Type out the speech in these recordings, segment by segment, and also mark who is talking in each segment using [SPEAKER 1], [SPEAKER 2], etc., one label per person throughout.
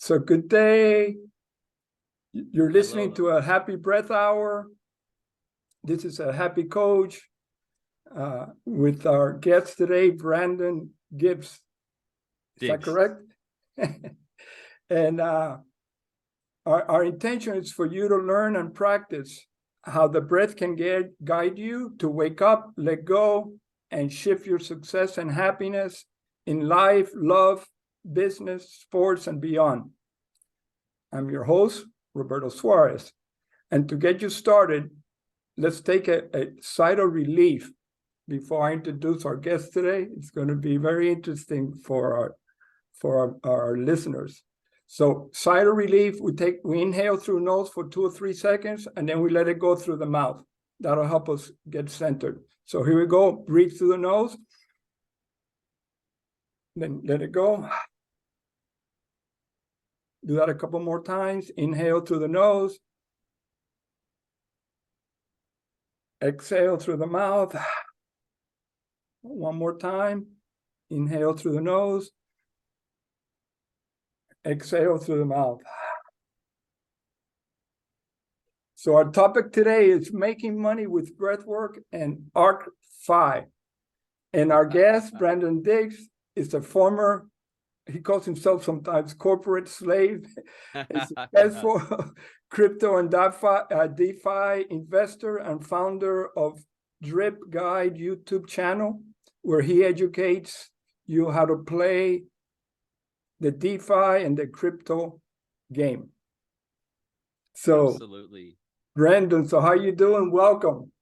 [SPEAKER 1] So good day. You're listening
[SPEAKER 2] Hello.
[SPEAKER 1] to a Happy Breath Hour. This is a Happy Coach with our guest today, Brandon Gibbs. Is that correct? And our intention is for you to learn and practice how the breath can guide you to wake up, let go, and shift your success and happiness in life, love, business, sports, and beyond. I'm your host, Roberto Suarez. And to get you started, let's take a sigh of relief before I introduce our guest today. It's going to be very interesting for our listeners. So sigh of relief, we inhale through nose for 2 or 3 seconds, and then we let it go through the mouth. That'll help us get centered. So here we go. Breathe through the nose. Then let it go. Do that a couple more times. Inhale through the nose. Exhale through the mouth. One more time. Inhale through the nose. Exhale through the mouth. So our topic today is making money with breathwork and Ark.Fi. And our guest, Brandon Diggs, is a former, he calls himself sometimes corporate slave, a successful crypto and DeFi investor and founder of Drip Guide YouTube channel, where he educates you how to play the DeFi and the crypto game. So,
[SPEAKER 2] Absolutely.
[SPEAKER 1] Brandon, so how you doing? Welcome.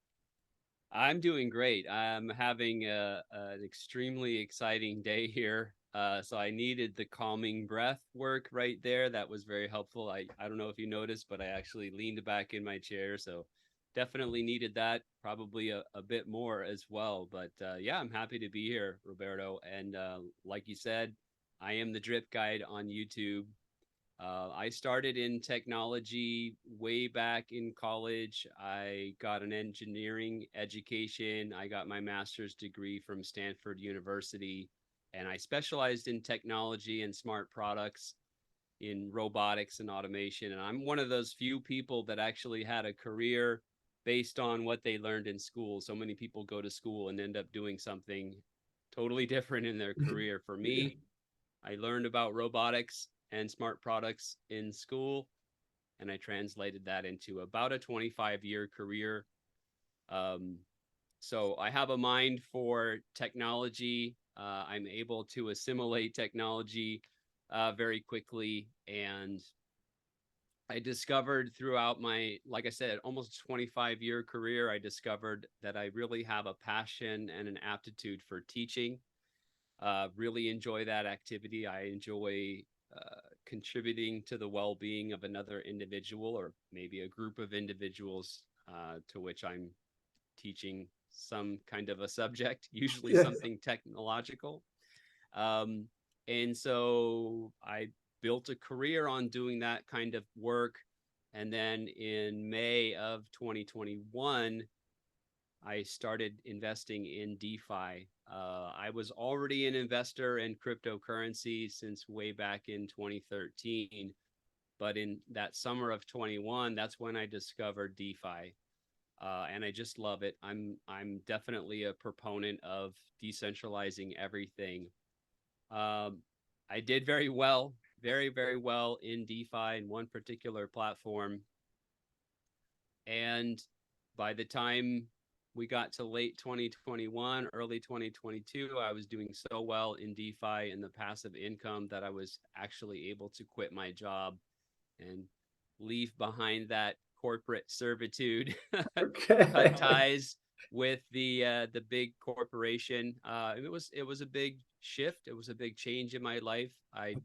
[SPEAKER 2] I'm doing great. I'm having an extremely exciting day here. So I needed the calming breath work right there. That was very helpful. I don't know if you noticed, but I actually leaned back in my chair. So definitely needed that, probably a bit more as well. But yeah, I'm happy to be here, Roberto. And like you said, I am the Drip Guide on YouTube. I started in technology way back in college. I got an engineering education. I got my master's degree from Stanford University, and I specialized in technology and smart products in robotics and automation. And I'm one of those few people that actually had a career based on what they learned in school. So many people go to school and end up doing something totally different in their career. For me, I learned about robotics and smart products in school, and I translated that into about a 25-year career. So I have a mind for technology. I'm able to assimilate technology very quickly, and I discovered throughout my, like I said, almost 25-year career, I discovered that I really have a passion and an aptitude for teaching. Really enjoy that activity. I enjoy contributing to the well-being of another individual, or maybe a group of individuals to which I'm teaching some kind of a subject, usually something technological. And so I built a career on doing that kind of work. And then in May of 2021, I started investing in DeFi. I was already an investor in cryptocurrency since way back in 2013. But in that summer of 21, that's when I discovered DeFi. And I just love it. I'm definitely a proponent of decentralizing everything. I did very well, very, very well in DeFi in one particular platform. And by the time we got to late 2021, early 2022, I was doing so well in DeFi and the passive income that I was actually able to quit my job and leave behind that corporate servitude, cut ties with the big corporation. It was a big shift. It was a big change in my life. I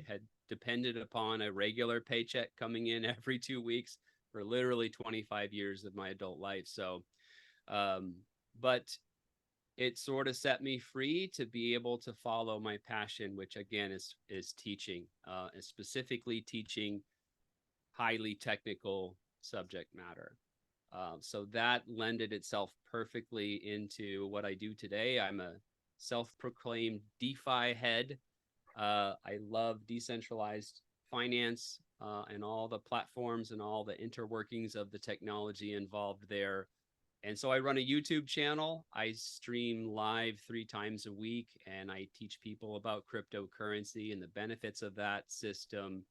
[SPEAKER 2] had depended upon a regular paycheck coming in every 2 weeks for literally 25 years of my adult life. So, but it sort of set me free to be able to follow my passion, which again is teaching, and specifically teaching highly technical subject matter. So that lended itself perfectly into what I do today. I'm a self-proclaimed DeFi head. I love decentralized Finance and all the platforms and all the interworkings of the technology involved there. And so I run a YouTube channel. I stream live 3 times a week, and I teach people about cryptocurrency and the benefits of that system.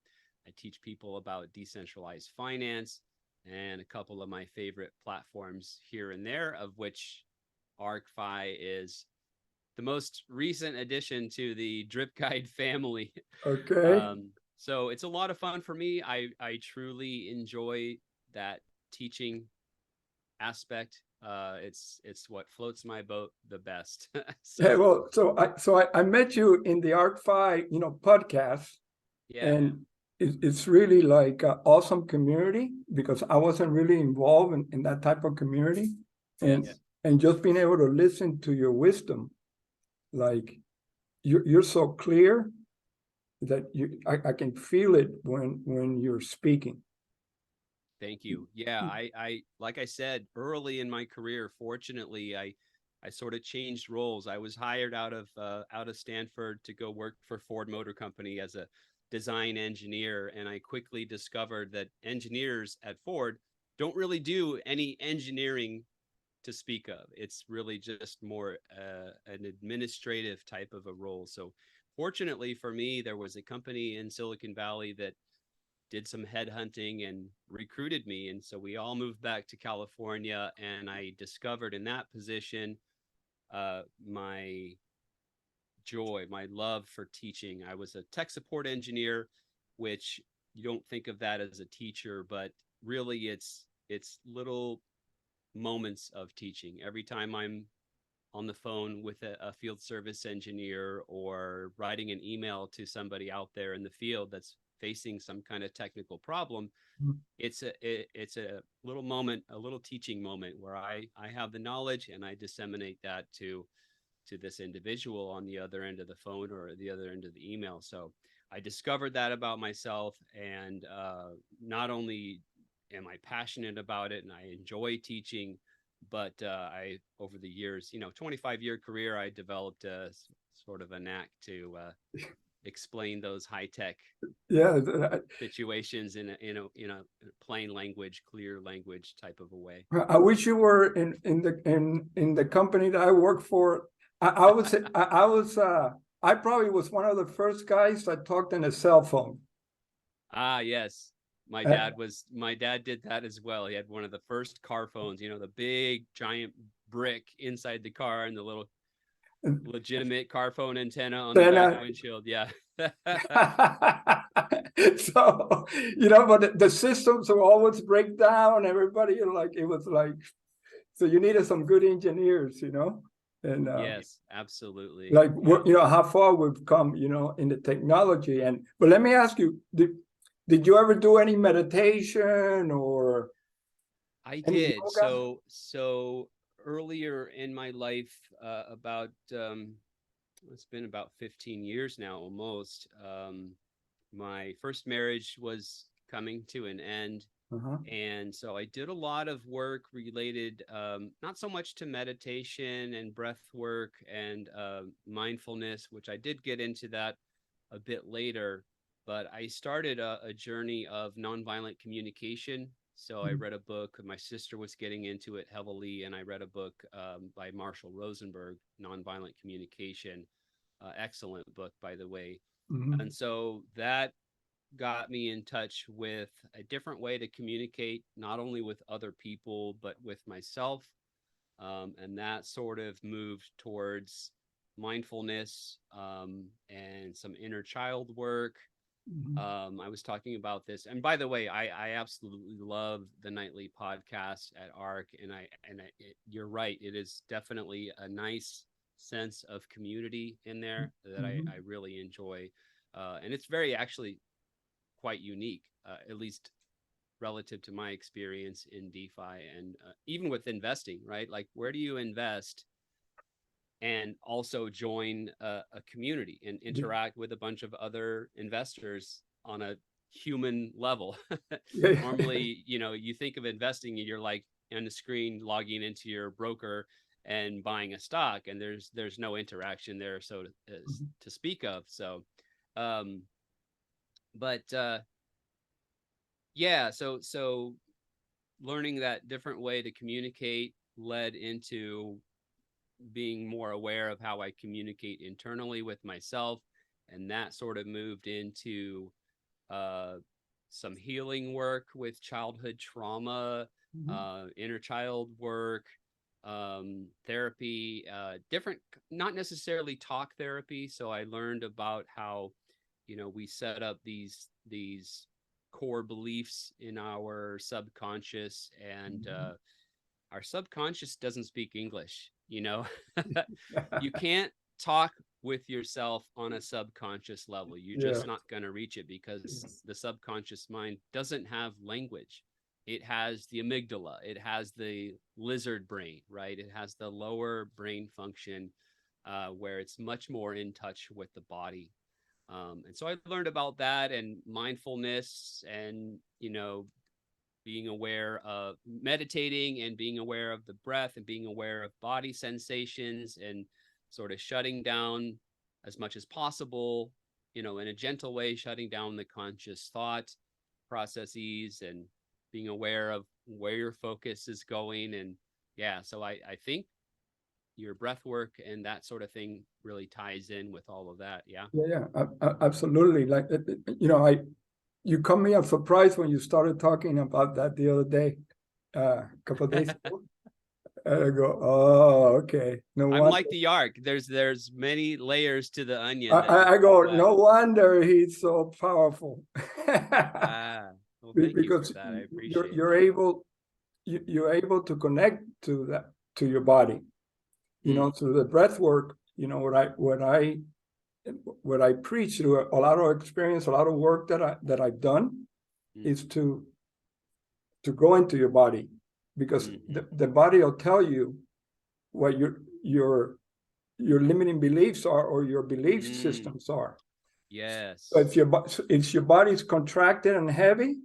[SPEAKER 2] I teach people about decentralized finance and a couple of my favorite platforms here and there, of which ArkFi is the most recent addition to the Drip Guide family.
[SPEAKER 1] Okay.
[SPEAKER 2] So it's a lot of fun for me. I truly enjoy that teaching aspect. It's what floats my boat the best.
[SPEAKER 1] Yeah, well, I met you in the ArkFi, podcast,
[SPEAKER 2] Yeah,
[SPEAKER 1] and it's really like an awesome community because I wasn't really involved in that type of community, and
[SPEAKER 2] yes.
[SPEAKER 1] and just being able to listen to your wisdom, like you're so clear that I can feel it when you're speaking.
[SPEAKER 2] Thank you. Yeah, I like I said early in my career, fortunately, I sort of changed roles. I was hired out of Stanford to go work for Ford Motor Company as a design engineer, and I quickly discovered that engineers at Ford don't really do any engineering to speak of. It's really just more an administrative type of a role. So fortunately for me, there was a company in Silicon Valley that did some headhunting and recruited me. And so we all moved back to California, and I discovered in that position my joy, my love for teaching. I was a tech support engineer, which you don't think of that as a teacher, but really it's little moments of teaching. Every time I'm on the phone with a field service engineer or writing an email to somebody out there in the field that's facing some kind of technical problem, it's a little moment, a little teaching moment where I have the knowledge and I disseminate that to this individual on the other end of the phone or the other end of the email. So I discovered that about myself, and not only am I passionate about it and I enjoy teaching, but I over the years, 25-year career, I developed a sort of a knack to explain those high tech
[SPEAKER 1] Yeah,
[SPEAKER 2] situations in a plain language, clear language type of a way.
[SPEAKER 1] I wish you were in the company that I work for. I would say I probably was one of the first guys that talked on a cell phone.
[SPEAKER 2] Ah, yes.
[SPEAKER 1] Uh,
[SPEAKER 2] My dad did that as well. He had one of the first car phones, the big giant brick inside the car and the little legitimate car phone antenna on the
[SPEAKER 1] then
[SPEAKER 2] back windshield. Yeah.
[SPEAKER 1] so but the systems will always break down. Everybody like it was like so you needed some good engineers, and
[SPEAKER 2] Yes, absolutely.
[SPEAKER 1] like
[SPEAKER 2] Yeah.
[SPEAKER 1] how far we've come, in the technology. But let me ask you, did you ever do any meditation or
[SPEAKER 2] I
[SPEAKER 1] any
[SPEAKER 2] did.
[SPEAKER 1] yoga?
[SPEAKER 2] So earlier in my life, about it's been about 15 years now almost. My first marriage was coming to an end.
[SPEAKER 1] Uh-huh.
[SPEAKER 2] And so I did a lot of work related, not so much to meditation and breath work and mindfulness, which I did get into that a bit later. But I started a journey of nonviolent communication. So I read a book. My sister was getting into it heavily, and I read a book by Marshall Rosenberg, Nonviolent Communication. Excellent book, by the way.
[SPEAKER 1] Mm-hmm.
[SPEAKER 2] And so that got me in touch with a different way to communicate, not only with other people, but with myself. And that sort of moved towards mindfulness and some inner child work.
[SPEAKER 1] Mm-hmm.
[SPEAKER 2] I was talking about this, and by the way, I absolutely love the nightly podcast at Ark, and you're right, it is definitely a nice sense of community in there that
[SPEAKER 1] Mm-hmm.
[SPEAKER 2] I really enjoy, and it's very actually quite unique, at least relative to my experience in DeFi and even with investing, right? Like, where do you invest and also join a community and interact with a bunch of other investors on a human level?
[SPEAKER 1] Yeah.
[SPEAKER 2] Normally, you think of investing and you're like on the screen logging into your broker and buying a stock, and there's no interaction there, so to speak of. So, um, But yeah, so learning that different way to communicate led into being more aware of how I communicate internally with myself, and that sort of moved into uh, some healing work with childhood trauma,
[SPEAKER 1] Mhm.
[SPEAKER 2] inner child work, therapy, different, not necessarily talk therapy. So I learned about how, we set up these core beliefs in our subconscious, and
[SPEAKER 1] Mhm.
[SPEAKER 2] our subconscious doesn't speak English. You can't talk with yourself on a subconscious level. You're
[SPEAKER 1] Yeah.
[SPEAKER 2] just not going to reach it because
[SPEAKER 1] Yes.
[SPEAKER 2] the subconscious mind doesn't have language. It has the amygdala, it has the lizard brain, right? It has the lower brain function, where it's much more in touch with the body. And so I learned about that and mindfulness, and being aware of meditating and being aware of the breath and being aware of body sensations, and sort of shutting down as much as possible, in a gentle way, shutting down the conscious thought processes, and being aware of where your focus is going. And yeah, so I think your breath work and that sort of thing really ties in with all of that. Yeah.
[SPEAKER 1] Yeah, absolutely. Like, you caught me up surprise when you started talking about that the other day, a couple of days ago. And I go, oh, okay. No
[SPEAKER 2] I'm
[SPEAKER 1] wonder.
[SPEAKER 2] like the Ark. There's many layers to the onion that you
[SPEAKER 1] I
[SPEAKER 2] peel
[SPEAKER 1] go,
[SPEAKER 2] back.
[SPEAKER 1] no wonder he's so powerful.
[SPEAKER 2] Ah, well, thank you for
[SPEAKER 1] Because
[SPEAKER 2] that. I
[SPEAKER 1] you're
[SPEAKER 2] appreciate
[SPEAKER 1] you're
[SPEAKER 2] that.
[SPEAKER 1] able you're able to connect to that, to your body,
[SPEAKER 2] Mm,
[SPEAKER 1] through the breath work. What I preach through a lot of experience, a lot of work that I've done,
[SPEAKER 2] mm,
[SPEAKER 1] is to go into your body, because
[SPEAKER 2] mm-hmm,
[SPEAKER 1] the body will tell you what your limiting beliefs are, or your belief
[SPEAKER 2] mm,
[SPEAKER 1] systems are. So
[SPEAKER 2] yes.
[SPEAKER 1] if your body's contracted and heavy,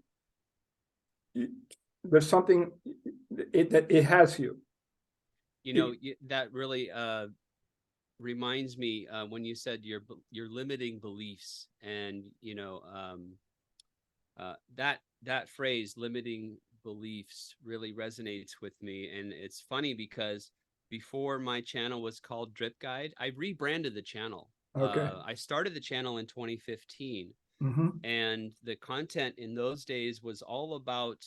[SPEAKER 1] there's something that it has you. It,
[SPEAKER 2] That really reminds me, when you said your limiting beliefs, and that phrase, limiting beliefs, really resonates with me. And it's funny because before my channel was called Drip Guide, I rebranded the channel.
[SPEAKER 1] okay.
[SPEAKER 2] I started the channel in 2015,
[SPEAKER 1] Mm-hmm.
[SPEAKER 2] and the content in those days was all about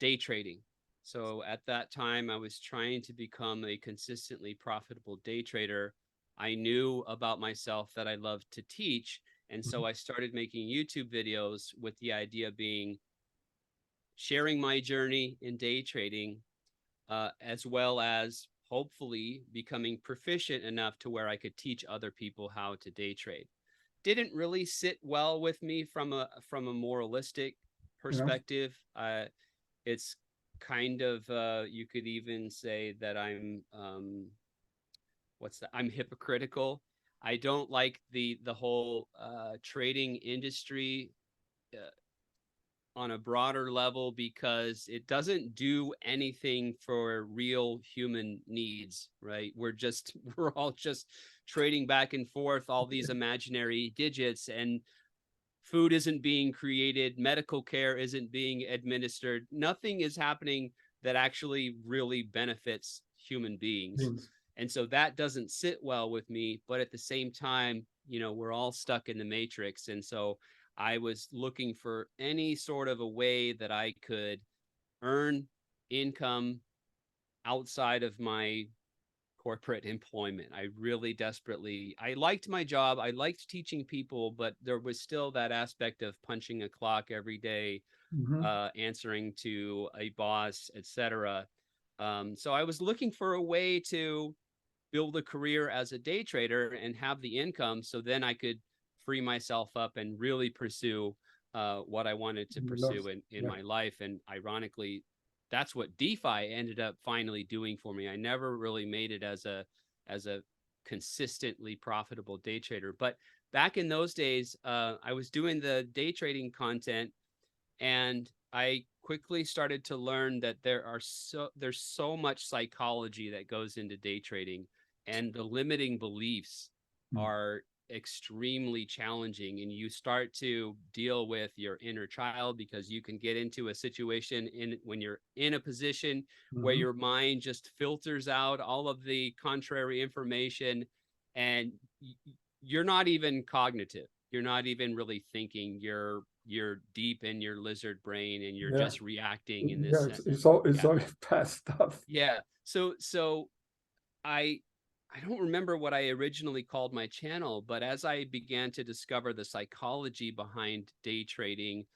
[SPEAKER 2] day trading. So at that time, I was trying to become a consistently profitable day trader. I knew about myself that I loved to teach. And so I started making YouTube videos with the idea being sharing my journey in day trading, as well as hopefully becoming proficient enough to where I could teach other people how to day trade. Didn't really sit well with me from a moralistic
[SPEAKER 1] Yeah.
[SPEAKER 2] perspective. It's kind of, you could even say that I'm hypocritical. I don't like the whole trading industry uh, on a broader level, because it doesn't do anything for real human needs, right? We're all just trading back and forth all these imaginary digits, and food isn't being created, medical care isn't being administered, nothing is happening that actually really benefits human beings.
[SPEAKER 1] Means.
[SPEAKER 2] And so that doesn't sit well with me. But at the same time, we're all stuck in the matrix. And so I was looking for any sort of a way that I could earn income outside of my corporate employment. I really desperately, I liked my job. I liked teaching people, but there was still that aspect of punching a clock every day,
[SPEAKER 1] Mm-hmm.
[SPEAKER 2] answering to a boss, etc. So I was looking for a way to build a career as a day trader and have the income, so then I could free myself up and really pursue what I wanted to pursue in
[SPEAKER 1] Yeah.
[SPEAKER 2] my life. And ironically, that's what DeFi ended up finally doing for me. I never really made it as a consistently profitable day trader, but back in those days, I was doing the day trading content, and I quickly started to learn that there's so much psychology that goes into day trading, and the limiting beliefs
[SPEAKER 1] Mm.
[SPEAKER 2] are extremely challenging, and you start to deal with your inner child, because you can get into a situation when you're in a position where your mind just filters out all of the contrary information, and you're not even cognitive. You're not even really thinking. You're deep in your lizard brain, and you're just reacting in this sense.
[SPEAKER 1] It's all past stuff.
[SPEAKER 2] Yeah. So I don't remember what I originally called my channel, but as I began to discover the psychology behind day trading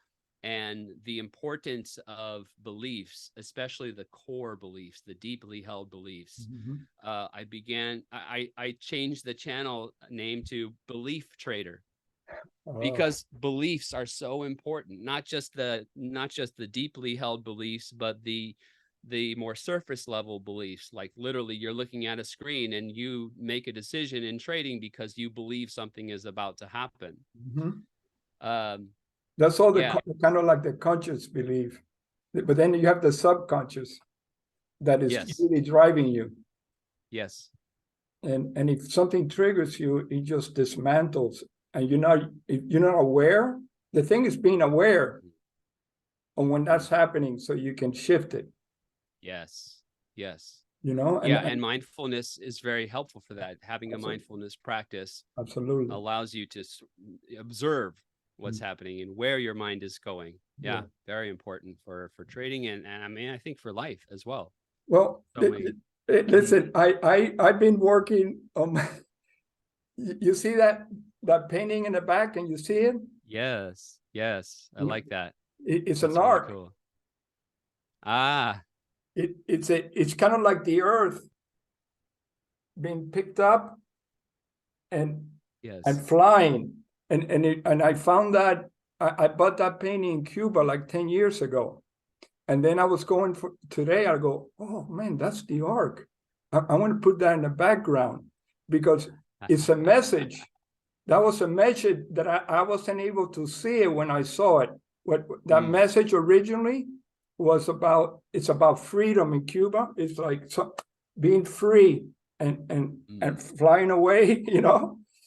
[SPEAKER 2] and the importance of beliefs, especially the core beliefs, the deeply held beliefs, I changed the channel name to Belief Trader, because beliefs are so important, not just the deeply held beliefs, but the more surface level beliefs. Like literally you're looking at a screen and you make a decision in trading because you believe something is about to happen.
[SPEAKER 1] That's all the kind of like the conscious belief, but then you have the subconscious that is really driving you.
[SPEAKER 2] Yes.
[SPEAKER 1] And if something triggers you, it just dismantles, and you're not aware. The thing is being aware of when that's happening, so you can shift it.
[SPEAKER 2] Yes. Yes.
[SPEAKER 1] And
[SPEAKER 2] mindfulness is very helpful for that. Having a mindfulness practice
[SPEAKER 1] absolutely
[SPEAKER 2] allows you to observe what's happening and where your mind is going. Yeah. Very important for trading, and I mean, I think for life as well.
[SPEAKER 1] Well, listen, I've been working on you see that painting in the back, and you see it?
[SPEAKER 2] Yes. I like that.
[SPEAKER 1] It's an ark.
[SPEAKER 2] Really cool. Ah.
[SPEAKER 1] It's kind of like the earth being picked up and flying. And I found that I bought that painting in Cuba like 10 years ago. And then I was going for today, I go, oh man, that's the ark. I want to put that in the background because it's a message. That was a message that I wasn't able to see it when I saw it. What that message originally was about, it's about freedom in Cuba. It's like being free and flying away,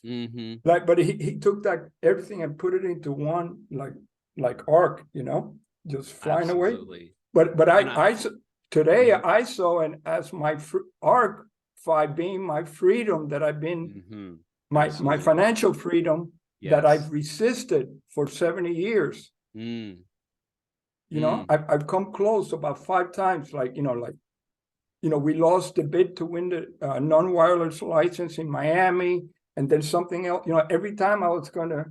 [SPEAKER 1] Like, but he took that everything and put it into one like ark, just flying away. But today I saw it as my Ark.Fi being my freedom that I've been my financial freedom that I've resisted for 70 years. I've come close about 5 times, we lost the bid to win the non-wireless license in Miami, and then something else, every time I was gonna,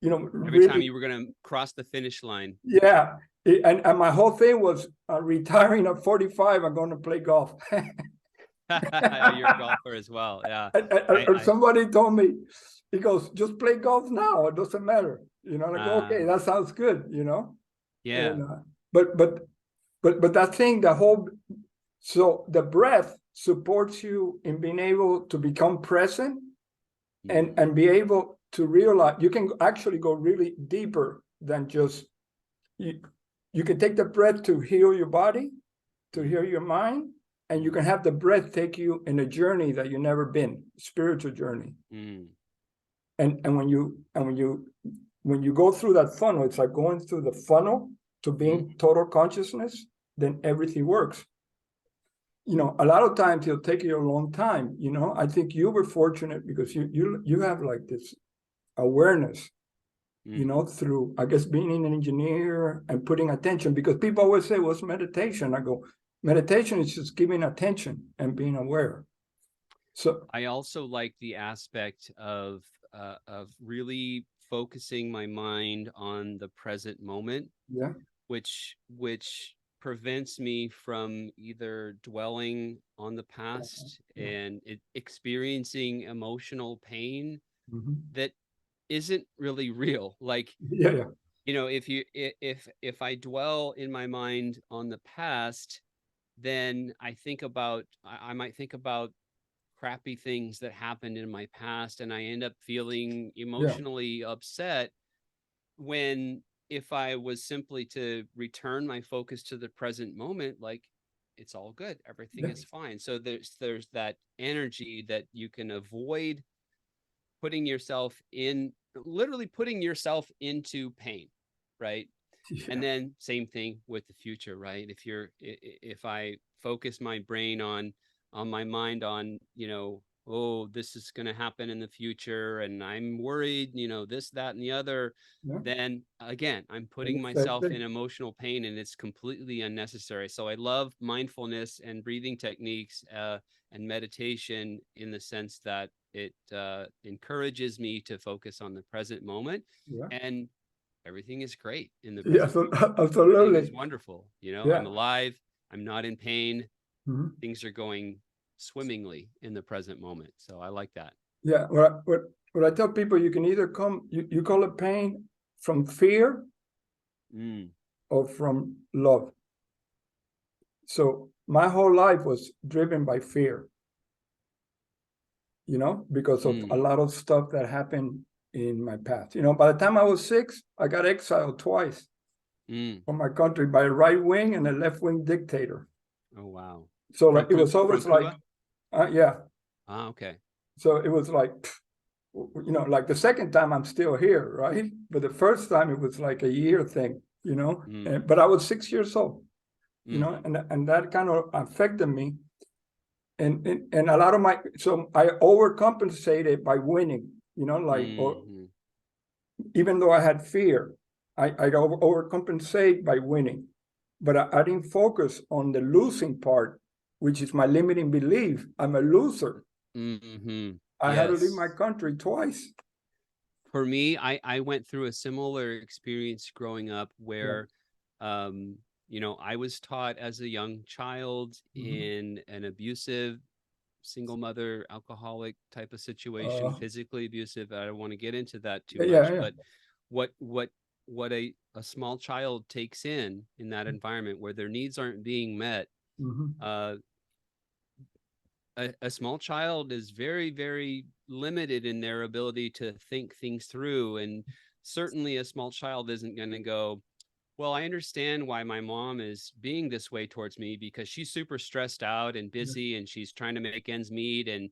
[SPEAKER 2] every time you were gonna cross the finish line.
[SPEAKER 1] Yeah. And my whole thing was retiring at 45, I'm going to play golf.
[SPEAKER 2] You're a golfer as well. Yeah.
[SPEAKER 1] Somebody told me, he goes, just play golf now. It doesn't matter. Okay, that sounds good,
[SPEAKER 2] Yeah.
[SPEAKER 1] And, but that thing, so the breath supports you in being able to become present and be able to realize you can actually go really deeper than just you can take the breath to heal your body, to heal your mind, and you can have the breath take you in a journey that you've never been, spiritual journey. And when you go through that funnel, it's like going through the funnel to being total consciousness, then everything works. A lot of times it'll take you a long time. I think you were fortunate because you have like this awareness, through, I guess, being an engineer and putting attention, because people always say, what's meditation? I go, meditation is just giving attention and being aware. So
[SPEAKER 2] I also like the aspect of really focusing my mind on the present moment, which prevents me from either dwelling on the past and experiencing emotional pain that isn't really real. Like, if I dwell in my mind on the past, then I might think about crappy things that happened in my past, and I end up feeling emotionally upset, when if I was simply to return my focus to the present moment, like, it's all good, everything is fine. So there's that energy that you can avoid putting yourself in, literally putting yourself into pain, right?
[SPEAKER 1] Yeah.
[SPEAKER 2] And then same thing with the future, right? If I focus my brain on my mind on, oh, this is going to happen in the future, and I'm worried, this, that, and the other,
[SPEAKER 1] Yeah.
[SPEAKER 2] then again, I'm putting
[SPEAKER 1] Exactly.
[SPEAKER 2] myself in emotional pain, and it's completely unnecessary. So I love mindfulness and breathing techniques, and meditation, in the sense that it encourages me to focus on the present moment,
[SPEAKER 1] Yeah.
[SPEAKER 2] and everything is great in the
[SPEAKER 1] Yes,
[SPEAKER 2] present moment.
[SPEAKER 1] absolutely.
[SPEAKER 2] Everything is wonderful.
[SPEAKER 1] Yeah.
[SPEAKER 2] I'm alive. I'm not in pain.
[SPEAKER 1] Mhm.
[SPEAKER 2] Things are going swimmingly in the present moment. So I like that.
[SPEAKER 1] Yeah. What I tell people, you can either you call it pain from fear or from love. So my whole life was driven by fear, because of a lot of stuff that happened in my past. By the time I was 6, I got exiled twice from my country by a right wing and a left wing dictator.
[SPEAKER 2] Oh, wow.
[SPEAKER 1] So like, it was always like, yeah.
[SPEAKER 2] Okay.
[SPEAKER 1] So it was like, like the second time I'm still here, right? But the first time it was like a year thing, but I was 6 years old, and that kind of affected me. And a lot of so I overcompensated by winning, or even though I had fear, I overcompensate by winning, but I didn't focus on the losing part, which is my limiting belief. I'm a loser. I had to leave my country twice.
[SPEAKER 2] For me, I went through a similar experience growing up where, I was taught as a young child in an abusive single mother, alcoholic type of situation, physically abusive. I don't want to get into that too much, but what a small child takes in that environment where their needs aren't being met, a small child is very, very limited in their ability to think things through. And certainly a small child isn't going to go, well, I understand why my mom is being this way towards me, because she's super stressed out and busy and she's trying to make ends meet. And,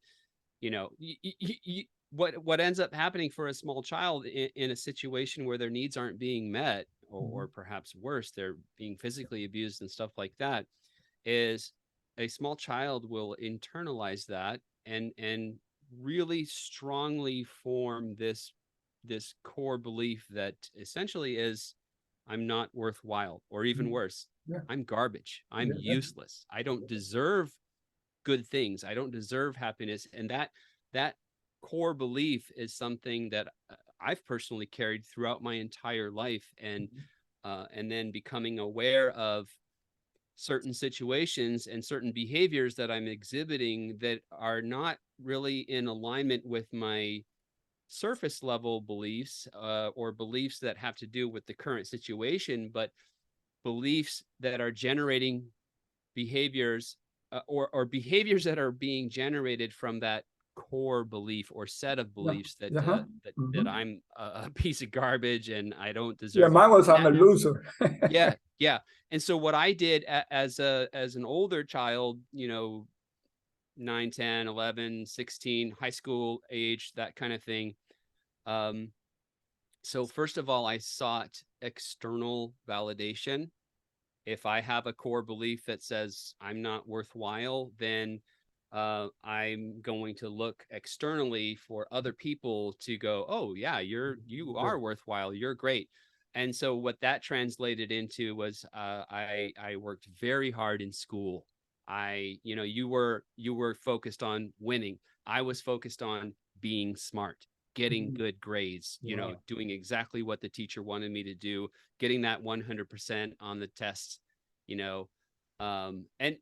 [SPEAKER 2] what ends up happening for a small child in a situation where their needs aren't being met, or perhaps worse, they're being physically abused and stuff like that, is a small child will internalize that and really strongly form this core belief that essentially is, I'm not worthwhile, or even worse, I'm garbage, I'm useless, I don't deserve good things, I don't deserve happiness. And that core belief is something that I've personally carried throughout my entire life. And then becoming aware of certain situations and certain behaviors that I'm exhibiting that are not really in alignment with my surface level beliefs, or beliefs that have to do with the current situation, but beliefs that are generating behaviors, or behaviors that are being generated from that core belief or set of beliefs that I'm a piece of garbage and I don't deserve.
[SPEAKER 1] Mine was, I'm a loser.
[SPEAKER 2] Yeah. And so what I did as an older child, 9, 10, 11, 16, high school age, that kind of thing. So first of all, I sought external validation. If I have a core belief that says I'm not worthwhile, then I'm going to look externally for other people to go, oh yeah, you are worthwhile, you're great. And so what that translated into was, I worked very hard in school. You were focused on winning. I was focused on being smart, getting good grades, doing exactly what the teacher wanted me to do, getting that 100% on the tests, and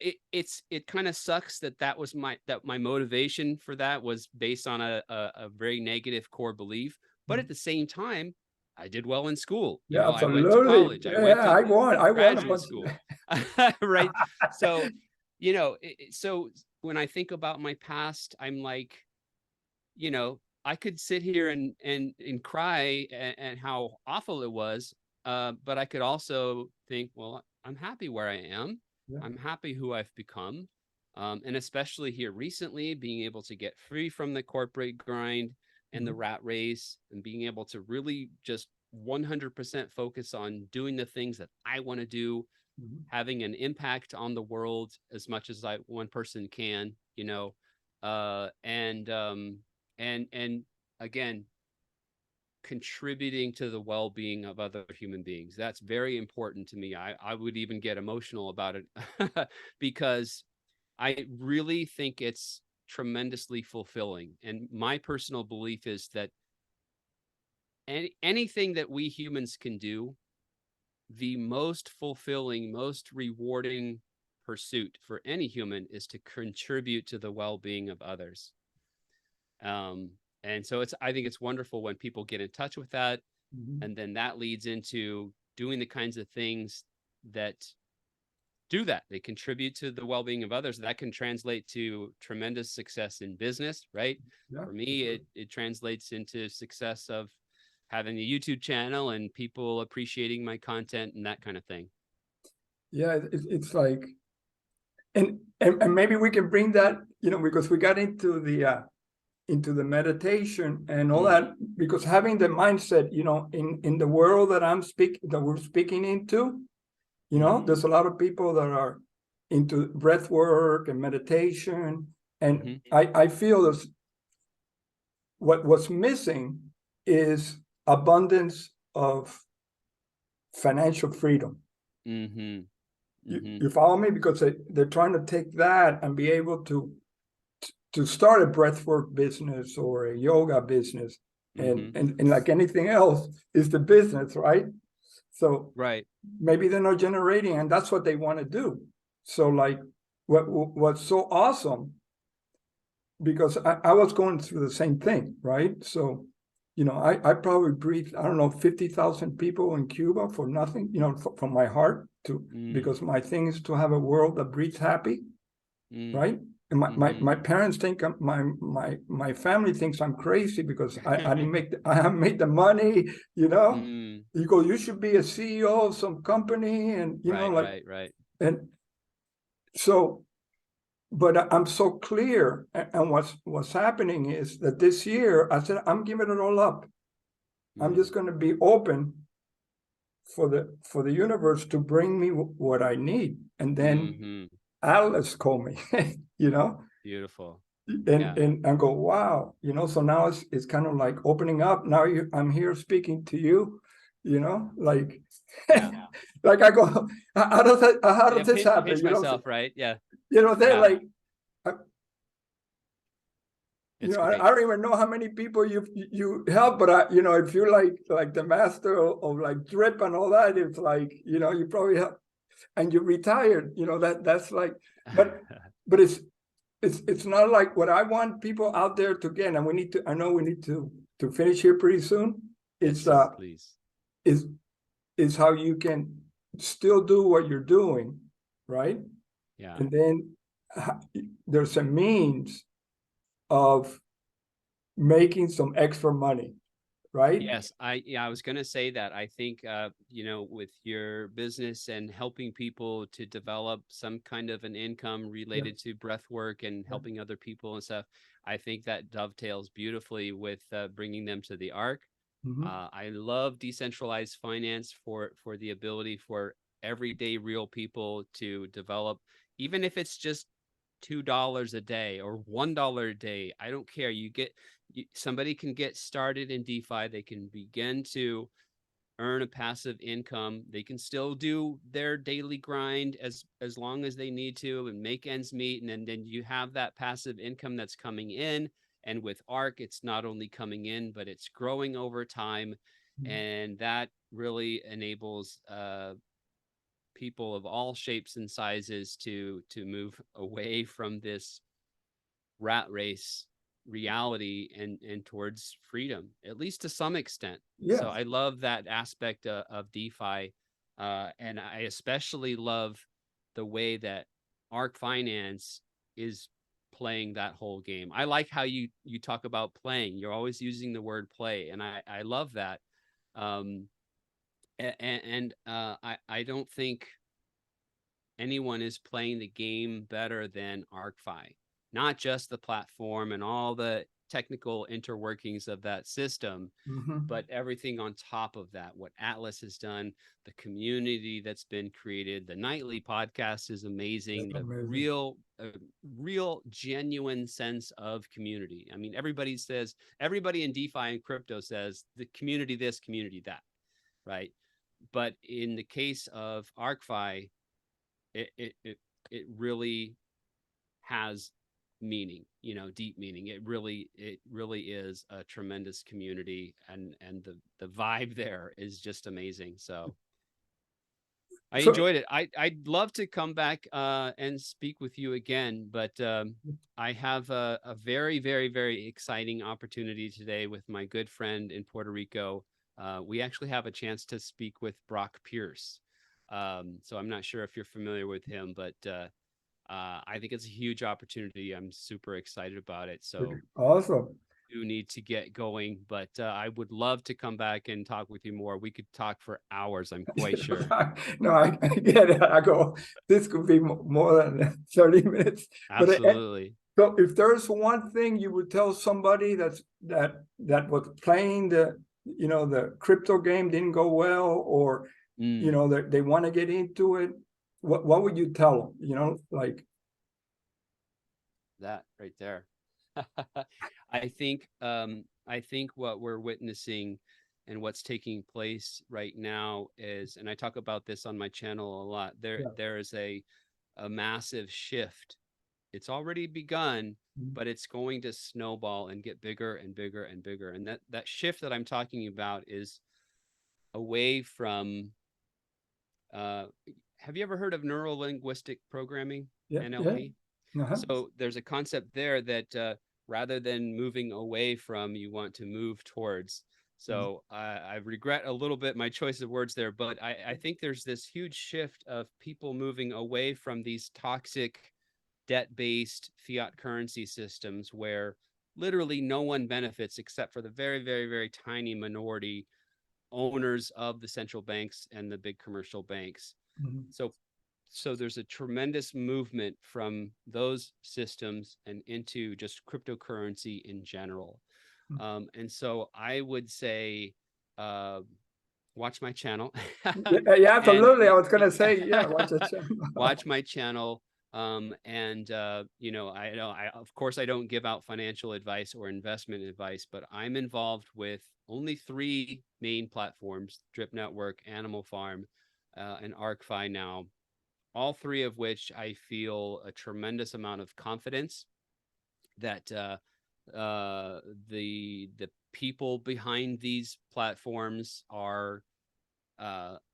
[SPEAKER 2] it kind of sucks that was my motivation for that was based on a very negative core belief. But at the same time, I did well in school. I went to college. I went to graduate school. Right. So, so when I think about my past, I'm like, I could sit here and cry and how awful it was. But I could also think, well, I'm happy where I am. I'm happy who I've become. And especially here recently, being able to get free from the corporate grind, and the rat race, and being able to really just 100% focus on doing the things that I want to do, having an impact on the world as much as one person can, you know, and again, contributing to the well-being of other human beings. That's very important to me. I would even get emotional about it because I really think it's tremendously fulfilling. And my personal belief is that anything that we humans can do, the most fulfilling, most rewarding pursuit for any human is to contribute to the well-being of others. And so I think it's wonderful when people get in touch with that. And then that leads into doing the kinds of things that do that. They contribute to the well-being of others. That can translate to tremendous success in business, right? For me, it translates into success of having a YouTube channel and people appreciating my content and that kind of thing.
[SPEAKER 1] Yeah, it's like, and maybe we can bring that, you know, because we got into the meditation and all that, because having the mindset, you know, in the world that we're speaking into, you know, there's a lot of people that are into breath work and meditation, and I feel this. What's missing is abundance of financial freedom. You follow me? Because they're trying to take that and be able to start a breathwork business or a yoga business, and like anything else is the business, right? So maybe they're not generating, and that's what they want to do. So like what's so awesome, because I was going through the same thing, right? So, you know, I probably breathed, I don't know, 50,000 people in Cuba for nothing, you know, from my heart because my thing is to have a world that breathes happy, right? And my parents think my family thinks I'm crazy because I haven't made the money, you know. You go, you should be a CEO of some company, and you know, like and so, but I'm so clear, and what's happening is that this year I said I'm giving it all up. I'm just going to be open for the universe to bring me what I need, and then Alice called me, you know.
[SPEAKER 2] Beautiful.
[SPEAKER 1] And go, wow, you know. So now it's kind of like opening up. Now I'm here speaking to you, you know, like like I go, how does this happen?
[SPEAKER 2] Pinch
[SPEAKER 1] you know,
[SPEAKER 2] myself, right? Yeah.
[SPEAKER 1] You know, they're like, you know,
[SPEAKER 2] great.
[SPEAKER 1] I don't even know how many people you help, but you know, if you're like the master of like drip and all that, it's like, you know, you probably help, and you're retired, you know, that's like, but it's not like what I want people out there to get, and I know we need to finish here pretty soon. It's
[SPEAKER 2] please.
[SPEAKER 1] Is how you can still do what you're doing, right?
[SPEAKER 2] Yeah.
[SPEAKER 1] And then there's a means of making some extra money, right?
[SPEAKER 2] Yes, I was going to say that. I think you know, with your business and helping people to develop some kind of an income related to breath work and helping other people and stuff, I think that dovetails beautifully with bringing them to the Ark. I love decentralized finance for the ability for everyday real people to develop, even if it's just $2 a day or $1 a day. I don't care. Somebody can get started in DeFi. They can begin to earn a passive income. They can still do their daily grind as long as they need to and make ends meet. And then you have that passive income that's coming in. And with Ark, it's not only coming in, but it's growing over time. And that really enables people of all shapes and sizes to move away from this rat race reality and towards freedom, at least to some extent. So I love that aspect of DeFi, and I especially love the way that Ark Finance is playing that whole game. I like how you talk about playing. You're always using the word play, and I love that. I don't think anyone is playing the game better than ArkFi. Not just the platform and all the technical interworkings of that system, but everything on top of that, what Atlas has done, the community that's been created, the nightly podcast is amazing.
[SPEAKER 1] That's
[SPEAKER 2] The
[SPEAKER 1] amazing.
[SPEAKER 2] real genuine sense of community. I mean, everybody in DeFi and crypto says the community this, community that, right? But in the case of ArkFi, it really has meaning, deep meaning. It really is a tremendous community, and the vibe there is just amazing. So I enjoyed it. I'd love to come back and speak with you again, but I have a very, very, very exciting opportunity today with my good friend in Puerto Rico. We actually have a chance to speak with Brock Pierce. So I'm not sure if you're familiar with him, but I think it's a huge opportunity. I'm super excited about it. So
[SPEAKER 1] awesome.
[SPEAKER 2] You need to get going, but I would love to come back and talk with you more. We could talk for hours, I'm quite sure.
[SPEAKER 1] No, I get it. I go, this could be more than 30 minutes.
[SPEAKER 2] Absolutely.
[SPEAKER 1] So if there's one thing you would tell somebody that was playing the crypto game didn't go well, or they want to get into it, what would you tell them? Like
[SPEAKER 2] that right there. I think what we're witnessing and what's taking place right now is, and I talk about this on my channel a lot, there is a massive shift. It's already begun, but it's going to snowball and get bigger and bigger and bigger. And that shift that I'm talking about is away from have you ever heard of neuro linguistic programming, NLP? So there's a concept there that rather than moving away from, you want to move towards. So I regret a little bit my choice of words there, but I think there's this huge shift of people moving away from these toxic debt-based fiat currency systems where literally no one benefits except for the very, very, very tiny minority owners of the central banks and the big commercial banks. So there's a tremendous movement from those systems and into just cryptocurrency in general. And so I would say, watch my channel.
[SPEAKER 1] Yeah, absolutely. I was going to say, yeah, watch the channel.
[SPEAKER 2] Watch my channel. I of course I don't give out financial advice or investment advice, but I'm involved with only 3 main platforms: Drip Network, Animal Farm, and ArkFi now. All 3 of which I feel a tremendous amount of confidence that the people behind these platforms are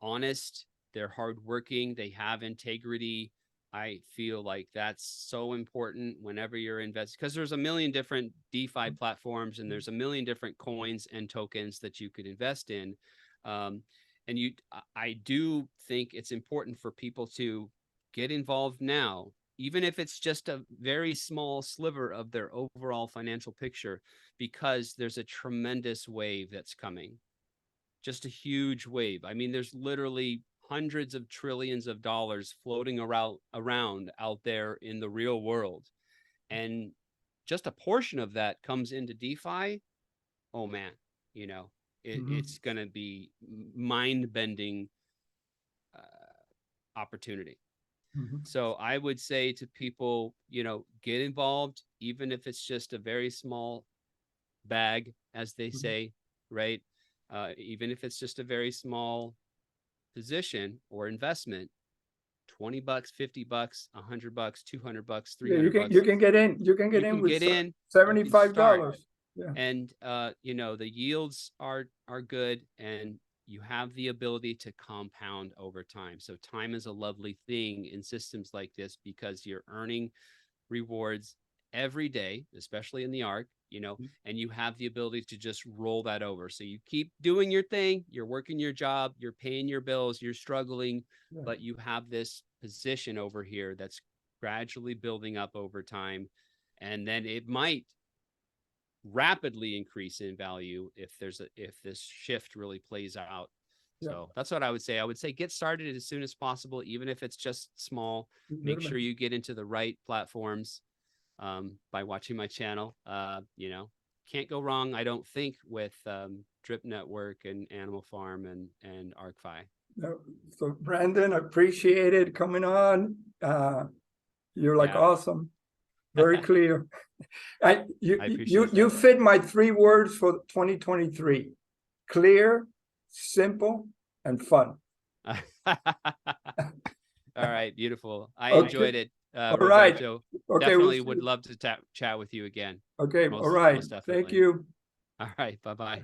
[SPEAKER 2] honest, they're hardworking, they have integrity. I feel like that's so important whenever you're investing, because there's a million different DeFi platforms and there's a million different coins and tokens that you could invest in. I do think it's important for people to get involved now, even if it's just a very small sliver of their overall financial picture, because there's a tremendous wave that's coming. Just a huge wave. I mean, there's literally hundreds of trillions of dollars floating around out there in the real world. And just a portion of that comes into DeFi. Oh man, it's going to be mind-bending opportunity. So I would say to people, get involved, even if it's just a very small bag, as they say, right? Even if it's just a very small position or investment, $20, $50, $100, $200, $300.
[SPEAKER 1] You can get in. You can get in with $75. Yeah.
[SPEAKER 2] And the yields are good, and you have the ability to compound over time. So time is a lovely thing in systems like this, because you're earning rewards every day, especially in the Ark, and you have the ability to just roll that over. So you keep doing your thing, you're working your job, you're paying your bills, you're struggling, but you have this position over here that's gradually building up over time. And then it might rapidly increase in value if this shift really plays out. So that's what I would say. I would say get started as soon as possible, even if it's just small. Make sure you get into the right platforms by watching my channel, can't go wrong, I don't think, with Drip Network and Animal Farm and ArkFi.
[SPEAKER 1] So Brandon, I appreciate it coming on. You're like awesome, very clear. You fit my 3 words for 2023: clear, simple, and fun.
[SPEAKER 2] All right, beautiful. I enjoyed it,
[SPEAKER 1] All
[SPEAKER 2] Roberto.
[SPEAKER 1] Okay,
[SPEAKER 2] definitely would love to chat with you again.
[SPEAKER 1] Okay, all right.
[SPEAKER 2] Most
[SPEAKER 1] Thank
[SPEAKER 2] definitely.
[SPEAKER 1] you.
[SPEAKER 2] All right, bye-bye.